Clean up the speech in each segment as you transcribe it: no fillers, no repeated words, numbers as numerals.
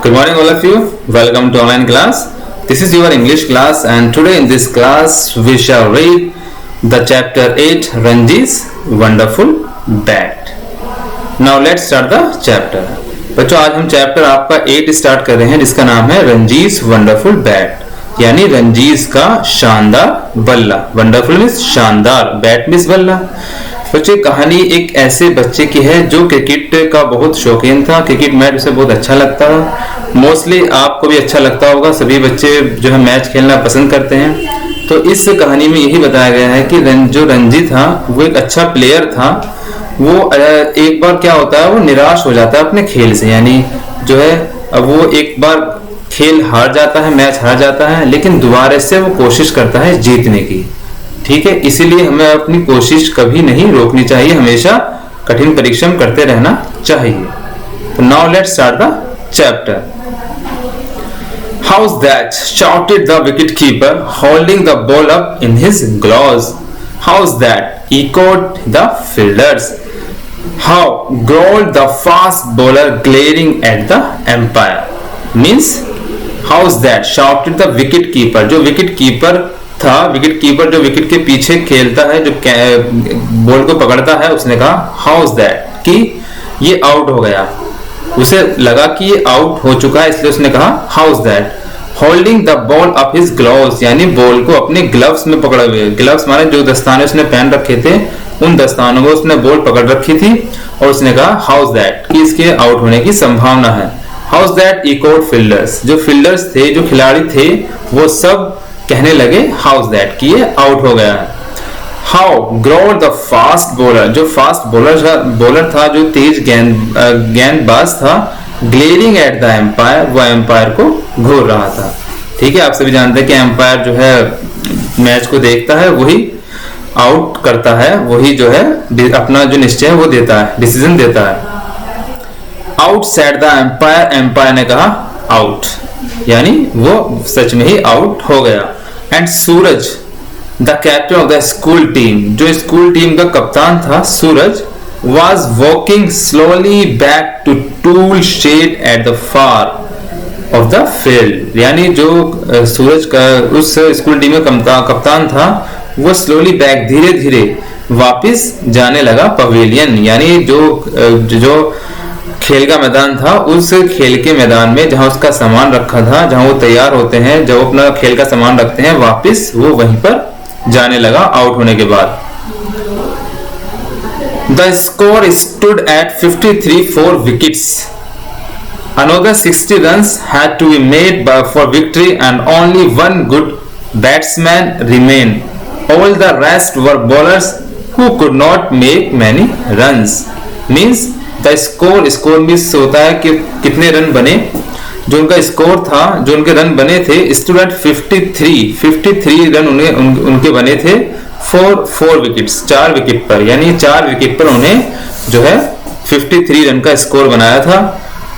Good morning all of you. Welcome to online class. This is your English class and today in this class we shall read the chapter 8 Ranji's Wonderful Bat. Now let's start the chapter. बच्चों आज हम chapter आपका 8 start कर रहे हैं जिसका नाम है रंजीज वंडरफुल बैट यानी रंजीज का शानदार बल्ला। वंडरफुल मीन्स शानदार, बैट मीन्स बल्ला। बच्चे कहानी एक ऐसे बच्चे की है जो क्रिकेट का बहुत शौकीन था। क्रिकेट मैच उसे बहुत अच्छा लगता है। मोस्टली आपको भी अच्छा लगता होगा, सभी बच्चे जो है मैच खेलना पसंद करते हैं। तो इस कहानी में यही बताया गया है कि जो रंजी था वो एक अच्छा प्लेयर था। वो एक बार क्या होता है, वो निराश हो जाता है अपने खेल से, यानी जो है अब वो एक बार खेल हार जाता है, मैच हार जाता है, लेकिन दोबारा से वो कोशिश करता है जीतने की। ठीक है, इसीलिए हमें अपनी कोशिश कभी नहीं रोकनी चाहिए, हमेशा कठिन परिश्रम करते रहना चाहिए। तो now let's start the chapter. How's that? Shouted the wicketkeeper, holding the ball up in his gloves. How's that? Echoed the fielders. How? Growled the fast bowler, glaring at the umpire. Means, how's that? Shouted the wicketkeeper. जो wicketkeeper था, wicket जो wicket के पीछे खेलता है, जो ball को पकड़ता है, उसने कहा हाउस दैट कि ये आउट हो गया। उसे लगा कि ये आउट हो चुका है, इसलिए उसने कहा house that. Holding the ball up his gloves यानी बॉल को अपने ग्लव्स में पकड़े हुए। ग्लव्स माने जो दस्ताने उसने पहन रखे थे, उन दस्तानों को उसने बॉल पकड़ रखी थी और उसने कहा हाउस दैट कि इसके आउट होने की संभावना है। हाउस दैट इकोड फील्डर्स, जो फील्डर्स थे, जो खिलाड़ी थे, वो सब कहने लगे हाउस दैट कि ये आउट हो गया है। How growed the fast bowler, जो फास्ट बॉलर था, जो तेज गेंदबाज था, ग्लेरिंग एट द एम्पायर, वो एम्पायर को घूर रहा था। ठीक है, आप सभी जानते हैं कि एम्पायर जो है मैच को देखता है, वही आउट करता है, वही जो है अपना जो निश्चय है वो देता है, डिसीजन देता है। Out said the umpire, umpire ने कहा आउट, यानी वो सच में ही आउट हो गया। And Suraj the captain of the school team, जो स्कूल टीम का कप्तान था सूरज, was walking slowly back to tool shed at the far of the field, यानी जो सूरज का उस स्कूल टीम का कप्तान था, वो स्लोली बैक, धीरे धीरे वापस जाने लगा पवेलियन, यानी जो खेल का मैदान था, उस खेल के मैदान में जहां उसका सामान रखा था, जहां वो तैयार होते हैं, जब अपना खेल का सामान रखते हैं, वापस वो वहीं पर जाने लगा आउट होने के बाद। The score stood at 53 for wickets. Another 60 runs had to be made for victory and only one good batsman remained. All the rest were bowlers who could not make many runs. Means the score means होता है कि कितने run बने। जो उनका score था, जो उनके रन बने थे, stood at 53 रन उनके बने थे फॉर 4 विकेट्स, 4 विकेट पर, यानी 4 विकेट पर उन्हें जो है 53 रन का स्कोर बनाया था।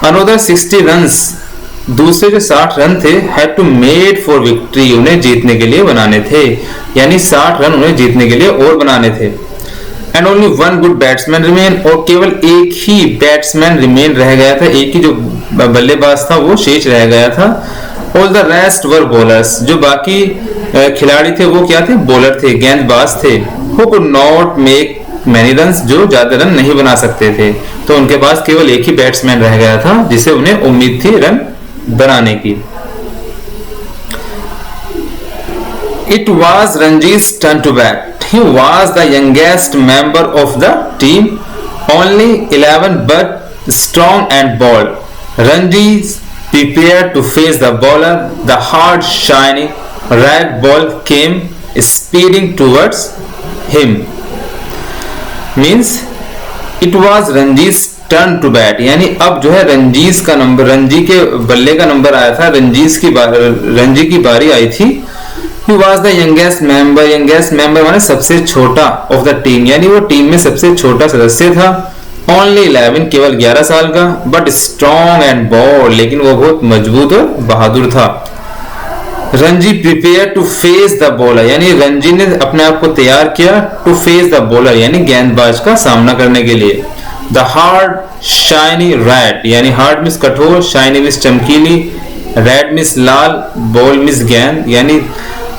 अनदर 60 रन्स, दूसरे जो 60 रन थे, had to made for victory, उन्हें जीतने के लिए बनाने थे, यानी 60 रन उन्हें जीतने के लिए और बनाने थे। And only one good batsman remain, और केवल एक ही बैट्समैन रिमेन रह गया था, एक ही जो बल्लेबाज था वो शेष रह गया था। All the rest were bowlers, जो बाकी खिलाड़ी थे वो क्या थे, बॉलर थे, गेंदबाज थे। Who could not make many runs, जो ज्यादा रन नहीं बना सकते थे, तो उनके पास केवल एक ही बैट्समैन रह गया था जिसे उन्हें उम्मीद थी रन बनाने की। It was Ranji's turn to bat. He was the youngest member of the team, only 11 but strong and bold. Ranji prepared to face the bowler. The hard, shiny red ball came speeding towards him. Means it was Ranji's turn to bat. यानी अब जो है रंजीज का number, Ranji के बल्ले का number आया था, रंजी की बारी आई थी। He was the youngest member माने सबसे छोटा of the team, यानी वो टीम में सबसे छोटा सदस्य था। Only 11, केवल 11 साल का, but strong and bold, लेकिन वो बहुत मजबूत और बहादुर था। Ranji prepare to face the bowler, यानी रंजी ने अपने आप को तैयार किया टू फेस द बॉलर, यानी गेंदबाज का सामना करने के लिए। द हार्ड शाइनी रेड, यानी हार्ड मीन्स कठोर, शाइनी मीन्स चमकीली, रेड मीन्स लाल, बॉल मीन्स गेंद, यानी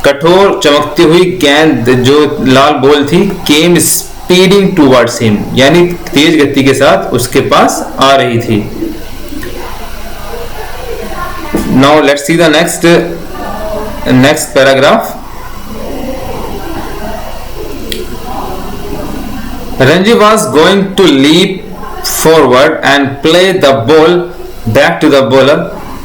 कठोर चमकती हुई गेंद जो लाल बॉल थी, केम स्पीडिंग टूवर्ड्स हिम, यानी तेज गति के साथ उसके पास आ रही थी। Now let's see the next paragraph. Ranji was going to leap forward and play the ball back to the bowler,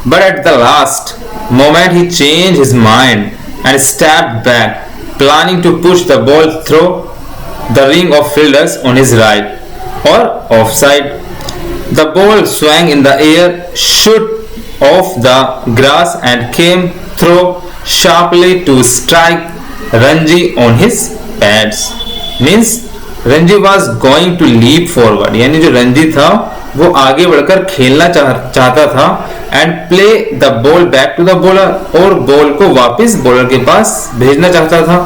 but at the last moment he changed his mind and stepped back, planning to push the ball through the ring of fielders on his right or offside. The ball swung in the air, shot off the grass and came through sharply to strike Ranji on his pads. Means Ranji was going to leap forward, यानी जो रंजी था वो आगे बढ़कर खेलना चाहता था, and play the ball back to the bowler, और बॉल को वापस बॉलर के पास भेजना चाहता था।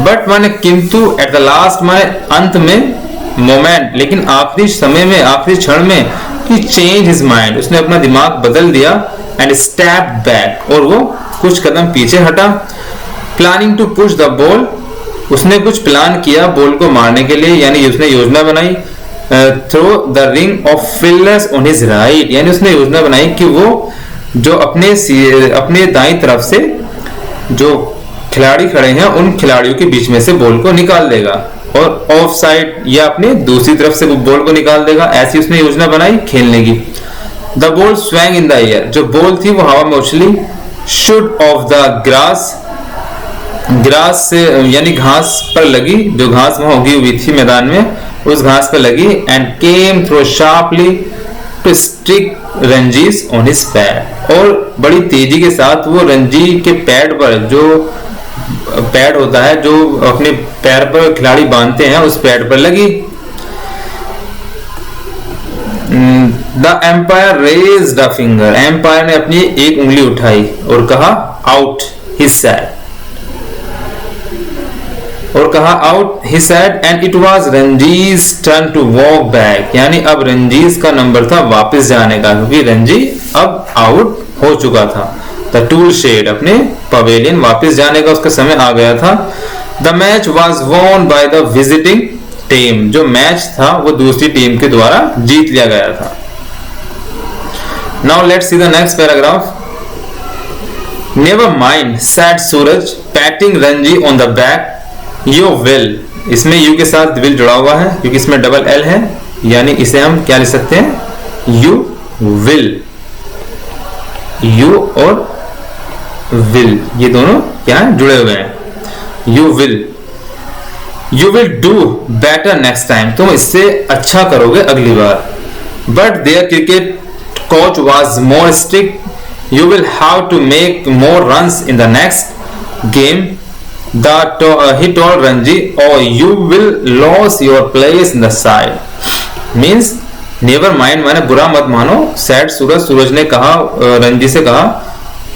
बट माने किंतु एट द लास्ट माने अंत में, मोमेंट लेकिन आखिरी समय में, आखिरी क्षण में, ही चेंज हिज माइंड, उसने अपना दिमाग बदल दिया, एंड स्टेप बैक, और वो कुछ कदम पीछे हटा, planning to push the ball, उसने कुछ प्लान किया बॉल को मारने के लिए, यानी उसने योजना बनाई, throw the ring of fielders on his right, यानी उसने योजना बनाई कि वो जो अपने दाईं तरफ से जो खिलाड़ी खड़े हैं उन खिलाड़ियों के बीच में से बॉल को निकाल देगा, और ऑफ साइड या अपने दूसरी तरफ से वो बॉल को निकाल देगा, ऐसी उसने योजना बनाई खेलने की। The ball swing in the air, जो बॉल थी वो हवा में उछली, should of the grass, grass से यानी घास पर लगी, जो घास वहां उगी हुई थी मैदान में, उस घास पर लगी, and came through sharply to strike Ranji's on his pad, और बड़ी तेजी के साथ वो रंजी के पैड पर, जो पैड होता है जो अपने पैर पर खिलाड़ी बांधते हैं, उस पैड पर लगी। The umpire raised a finger, umpire ने अपनी एक उंगली उठाई और कहा आउट, ही सेड, और कहा out, he said, and it was Ranji's turn to walk back, यानी अब रंजीज का नंबर था वापस जाने का, क्योंकि रंजी अब आउट हो चुका था। द टूल शेड, अपने पवेलियन वापस जाने का उसका समय आ गया था। The match was won by the visiting team, जो मैच था वो दूसरी टीम के द्वारा जीत लिया गया था। Now let's see the next paragraph. Never mind said Suraj, patting Ranji on the back, you will, इसमें यू के साथ विल जुड़ा हुआ है क्योंकि इसमें डबल एल है, यानी इसे हम क्या लिख सकते हैं, यू विल, यू और विल ये दोनों क्या है, जुड़े हुए हैं। You will do better next time, तुम इससे अच्छा करोगे अगली बार। But there cricket coach was more strict, you will have to make more runs in the next game, he told Ranji, or you will lose your place in the side. Means never mind, माने बुरा मत मानो, said सूरज ने कहा, रंजी से कहा,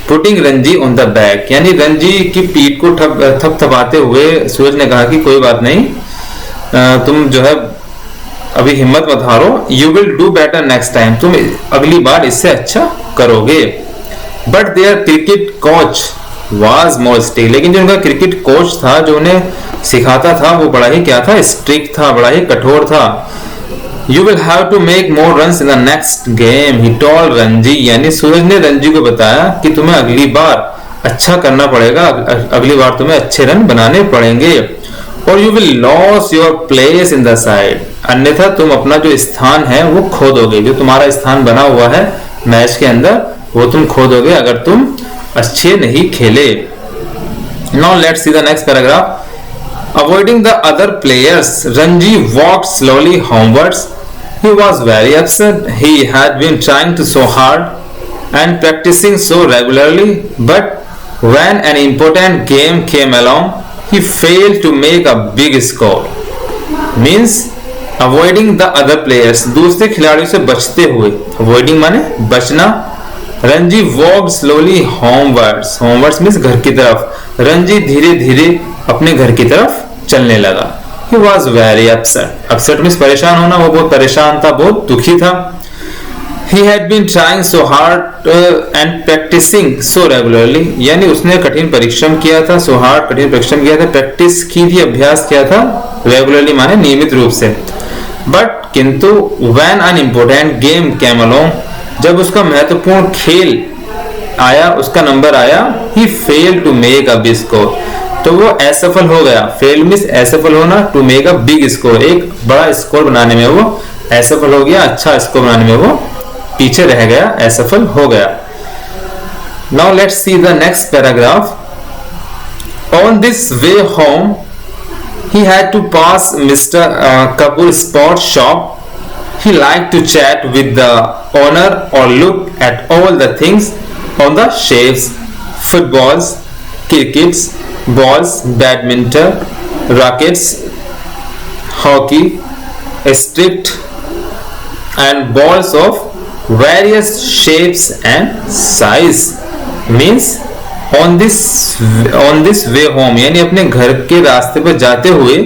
putting Ranji on the back, यानी रंजी की पीठ को थपथपाते हुए सूरज ने कहा कि कोई बात नहीं, तुम जो है अभी हिम्मत मत हारो, you will do better next time, तुम अगली बार इससे अच्छा करोगे। But there cricket coach was more strict, लेकिन जो उनका क्रिकेट कोच था जो उन्हें सिखाता था वो बड़ा ही क्या था, स्ट्रिक्ट था, बड़ा ही कठोर था। You will have to make more runs in the next game, he told Ranji, यानी सूरज ने रंजी को बताया कि तुम्हें अगली बार अच्छा करना पड़ेगा, अगली बार तुम्हें अच्छे रन बनाने पड़ेंगे। और you will loss your place in the side, अन्यथा तुम अपना जो स्थान है वो खो दोगे, जो तुम्हारा स्थान बना हुआ है मैच के अंदर वो तुम खो दोगे अगर तुम अच्छे नहीं खेले। Now let's see the next paragraph. Avoiding the other players, Ranji walked slowly homewards, he was very upset, he had been trying to so hard and practicing so regularly, but when an important game came along he failed to make a big score. Means avoiding the other players, दूसरे खिलाड़ियों से बचते हुए, avoiding माने बचना। Ranji walked slowly होमवर्ड्स, होमवर्ड्स means घर की तरफ, रंजी धीरे धीरे अपने घर की तरफ चलने लगा। He was very upset. Upset means परेशान होना, वो बहुत परेशान था, बहुत दुखी था. He had been trying so hard and practicing so regularly. यानी उसने कठिन परिश्रम किया था, so hard कठिन परिश्रम किया था, प्रैक्टिस की थी, अभ्यास किया था, regularly माने नियमित रूप से. But किंतु when an important game came along, जब उसका महत्वपूर्ण खेल आया, उसका नंबर आया, he failed to make a big score. तो वो असफल हो गया. फेल मींस असफल होना, to make a big score, एक बड़ा स्कोर बनाने में वो असफल हो गया, अच्छा स्कोर बनाने में वो पीछे रह गया, असफल हो गया. Now let's see the next paragraph. On this way home he had to pass Mr. Kapoor sports shop. He liked to chat with the owner or look at all the things on the shelves: footballs, crickets, balls, badminton, rackets, hockey, stick, and balls of various shapes and size. Means on this way home, यानी अपने घर के रास्ते पर जाते हुए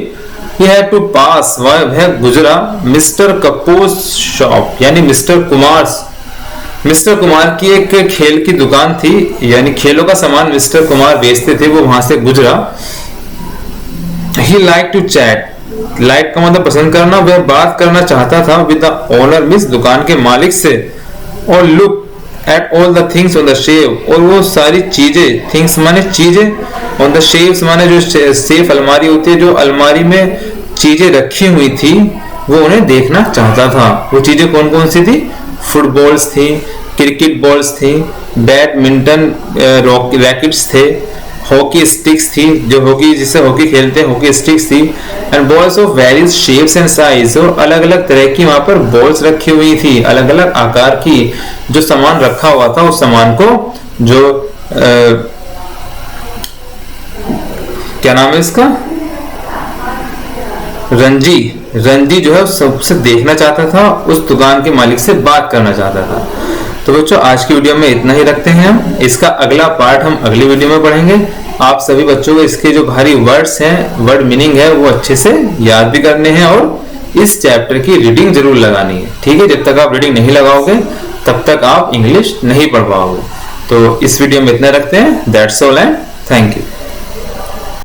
he had to pass, वह गुजरा मिस्टर कपूर शॉप, यानी मिस्टर कुमार की एक खेल की दुकान थी, यानी खेलों का सामान मिस्टर कुमार बेचते थे, वो वहां से गुजरा. he liked to chat, like का मतलब पसंद करना, वह बात करना चाहता था विद द ओनर मींस दुकान के मालिक से, और look at all the things on the chef, और वो सारी चीजें, थिंग्स माने चीजें, ऑन द शेफ्स माने जो सेफ अलमारी होती है, जो अलमारी में चीजें रखी हुई थी, वो उन्हें देखना चाहता था. वो चीजें कौन कौन सी थी? फुटबॉल्स थी, क्रिकेट बॉल्स थी, बैडमिंटन रैकेट्स थे, हॉकी स्टिक्स थी, जो हॉकी जिससे हॉकी खेलते हैं हॉकी स्टिक्स थी, and balls of various shapes and size, और अलग अलग तरह की वहां पर बॉल्स रखी हुई थी, अलग अलग आकार की. जो सामान रखा हुआ था उस सामान को जो क्या नाम है इसका, रंजी जो है सबसे देखना चाहता था, उस दुकान के मालिक से बात करना चाहता था. तो बच्चों आज की वीडियो में इतना ही रखते हैं हम. इसका अगला पार्ट हम अगली वीडियो में पढ़ेंगे. आप सभी बच्चों को इसके जो भारी वर्ड्स हैं, वर्ड मीनिंग है, वो अच्छे से याद भी करने हैं, और इस चैप्टर की रीडिंग जरूर लगानी है. ठीक है, जब तक आप रीडिंग नहीं लगाओगे तब तक आप इंग्लिश नहीं पढ़ पाओगे. तो इस वीडियो में इतना रखते हैं. That's all and thank you.